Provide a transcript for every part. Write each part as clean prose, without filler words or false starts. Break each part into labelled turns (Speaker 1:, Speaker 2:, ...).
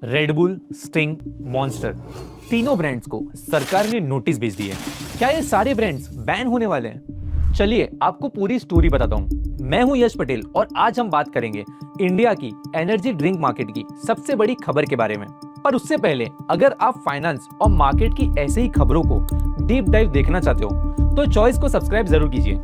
Speaker 1: Red bull, sting, monster, तीनों brands को सरकार ने नोटिस भेज दी है। क्या ये सारे ब्रांड्स बैन होने वाले हैं? चलिए आपको पूरी स्टोरी बताता हूँ। मैं हूँ यश पटेल और आज हम बात करेंगे इंडिया की एनर्जी ड्रिंक मार्केट की सबसे बड़ी खबर के बारे में। पर उससे पहले अगर आप फाइनेंस और मार्केट की ऐसे ही खबरों को डीप डाइव देखना चाहते हो तो चॉइस को सब्सक्राइब जरूर कीजिए।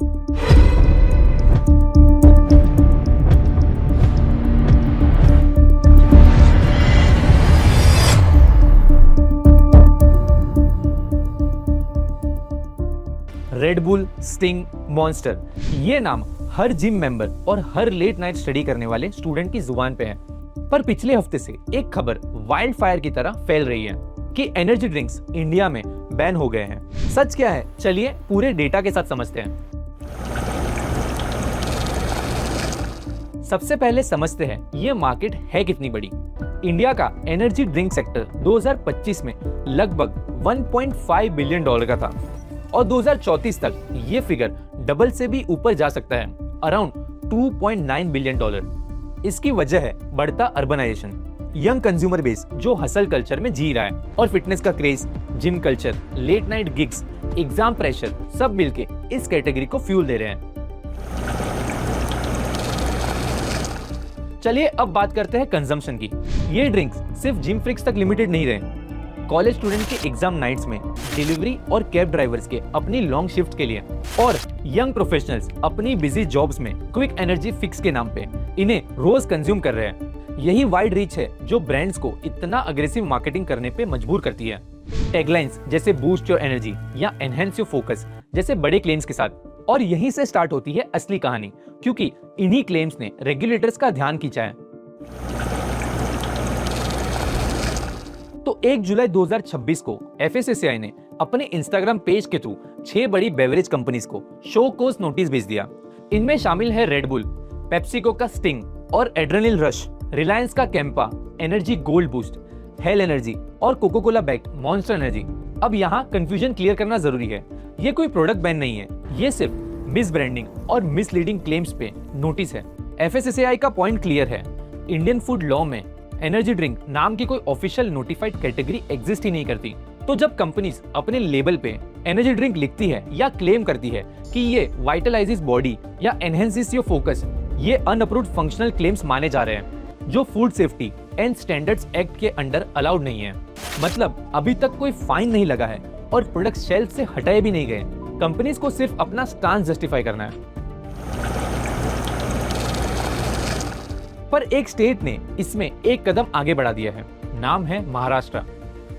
Speaker 1: रेड बुल, स्टिंग, मॉन्स्टर, ये नाम हर जिम मेंबर और हर लेट नाइट स्टडी करने वाले स्टूडेंट की जुबान पे है। पर पिछले हफ्ते से एक खबर वाइल्ड फायर की तरह फैल रही है कि एनर्जी ड्रिंक्स इंडिया में बैन हो गए हैं। सच क्या है, चलिए पूरे डेटा के साथ समझते हैं। सबसे पहले समझते हैं ये मार्केट है कितनी बड़ी। इंडिया का एनर्जी ड्रिंक सेक्टर 2025 में लगभग 1.5 बिलियन डॉलर का था और 2034 तक ये फिगर डबल से भी ऊपर जा सकता है, अराउंड 2.9 बिलियन डॉलर। इसकी वजह है बढ़ता अर्बनाइजेशन, यंग कंज्यूमर बेस जो हसल कल्चर में जी रहा है और फिटनेस का craze, gym culture, late night gigs, exam pressure सब मिलके इस कैटेगरी को फ्यूल दे रहे हैं। चलिए अब बात करते हैं कंजम्पशन की। ये ड्रिंक्स सिर्फ जिम फ्रिक्स तक लिमिटेड नहीं रहे। कॉलेज स्टूडेंट के एग्जाम नाइट्स में, डिलीवरी और कैब ड्राइवर्स के अपनी लॉन्ग शिफ्ट के लिए और यंग प्रोफेशनल्स अपनी बिजी जॉब्स में क्विक एनर्जी फिक्स के नाम पे इन्हें रोज कंज्यूम कर रहे हैं। यही वाइड रीच है जो ब्रांड्स को इतना अग्रेसिव मार्केटिंग करने पे मजबूर करती है। टैगलाइंस जैसे बूस्ट योर एनर्जी या एनहेंस योर फोकस जैसे बड़े क्लेम्स के साथ। और यहीं से स्टार्ट होती है असली कहानी, क्योंकि इन्हीं क्लेम्स ने रेगुलेटर्स का ध्यान खींचा है। तो 1 जुलाई 2026 को एफएसएसएआई ने अपने इंस्टाग्राम पेज के थ्रू 6 बड़ी बेवरेज कंपनीज को शो कोज नोटिस भेज दिया। इनमें शामिल है रेड बुल, पेप्सिको का स्टिंग और एड्रेनलिन रश, रिलायंस का Campa, Energy Gold Boost, Hell Energy और Coca Cola backed Monster Energy. अब यहाँ कंफ्यूजन क्लियर करना जरूरी है, ये कोई प्रोडक्ट बैन नहीं है, ये सिर्फ मिस ब्रांडिंग और मिसलीडिंग क्लेम्स पे नोटिस है। एफएसएसएआई का पॉइंट क्लियर है, इंडियन फूड लॉ में एनर्जी ड्रिंक नाम की कोई ऑफिशियल नोटिफाइड कैटेगरी एग्जिस्ट ही नहीं करती। तो जब कंपनीज अपने लेबल पे एनर्जी ड्रिंक लिखती है या क्लेम करती है कि ये वाइटलाइजेस बॉडी या एनहेंसेस योर फोकस, ये अनअप्रूव्ड फंक्शनल क्लेम्स माने जा रहे हैं जो food safety and standards act के अंडर अलाउड नहीं है। मतलब अभी तक कोई फाइन नहीं लगा है और प्रोडक्ट शेल्फ से हटाए भी नहीं गए। कंपनीज को सिर्फ अपना स्टांस जस्टिफाई करना है। पर एक स्टेट ने इसमें एक कदम आगे बढ़ा दिया है, नाम है महाराष्ट्र।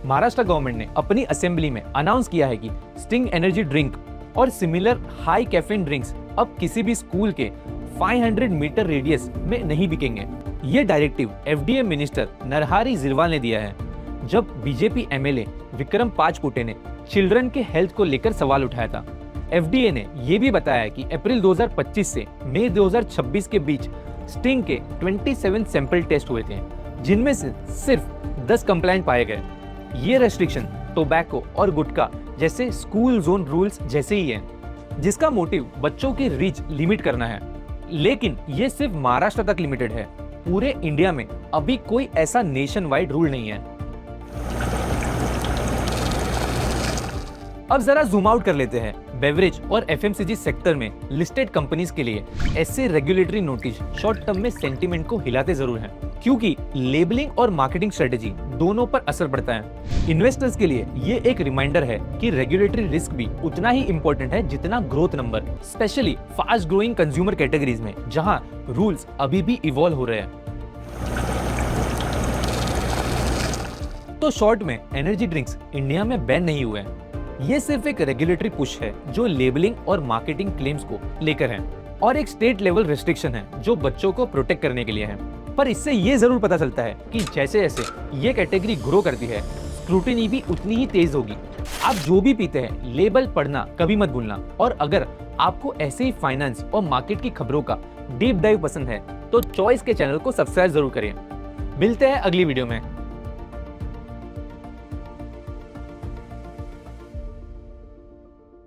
Speaker 1: महाराष्ट्र गवर्नमेंट ने अपनी असेंबली में अनाउंस किया है कि स्टिंग एनर्जी ड्रिंक और सिमिलर हाई कैफीन ड्रिंक्स अब किसी भी स्कूल के 500 मीटर रेडियस में नहीं बिकेंगे। ये directive FDA minister Narhari Zirwal ने दिया है जब बीजेपी एमएलए विक्रम पाचपुटे ने चिल्ड्रन के हेल्थ को लेकर सवाल उठाया था। एफडीए ने यह भी बताया कि अप्रैल 2025 से मई 2026 के बीच स्टिंग के 27 सैंपल टेस्ट हुए थे, जिनमें से सिर्फ 10 कंप्लायंट पाए गए। ये रेस्ट्रिक्शन टोबैको और गुटखा जैसे स्कूल जोन रूल्स जैसे ही है, जिसका मोटिव बच्चों की रीच लिमिट करना है। लेकिन ये सिर्फ महाराष्ट्र तक लिमिटेड है, पूरे इंडिया में अभी कोई ऐसा नेशन वाइड रूल नहीं है। अब जरा जूम आउट कर लेते हैं। बेवरेज और एफएमसीजी सेक्टर में लिस्टेड कंपनीज के लिए ऐसे रेगुलेटरी नोटिस शॉर्ट टर्म में सेंटीमेंट को हिलाते जरूर हैं, क्योंकि लेबलिंग और मार्केटिंग स्ट्रेटेजी दोनों पर असर पड़ता है। इन्वेस्टर्स के लिए ये एक रिमाइंडर है कि रेगुलेटरी रिस्क भी उतना ही इंपॉर्टेंट है जितना growth number, specially fast growing consumer categories में जहां रूल्स अभी भी इवॉल्व हो रहे हैं। तो शॉर्ट में एनर्जी ड्रिंक्स इंडिया में बैन नहीं हुए हैं, ये सिर्फ एक रेगुलेटरी पुश है जो लेबलिंग और मार्केटिंग क्लेम्स को लेकर है, और एक स्टेट लेवल रेस्ट्रिक्शन है जो बच्चों को प्रोटेक्ट करने के लिए है। पर इससे ये जरूर पता चलता है कि जैसे जैसे ये कैटेगरी ग्रो करती है, स्क्रूटिनी भी उतनी ही तेज होगी। आप जो भी पीते हैं लेबल पढ़ना कभी मत भूलना। और अगर आपको ऐसे ही फाइनेंस और मार्केट की खबरों का डीप डाइव पसंद है तो चॉइस के चैनल को सब्सक्राइब जरूर करें। मिलते हैं अगली वीडियो में।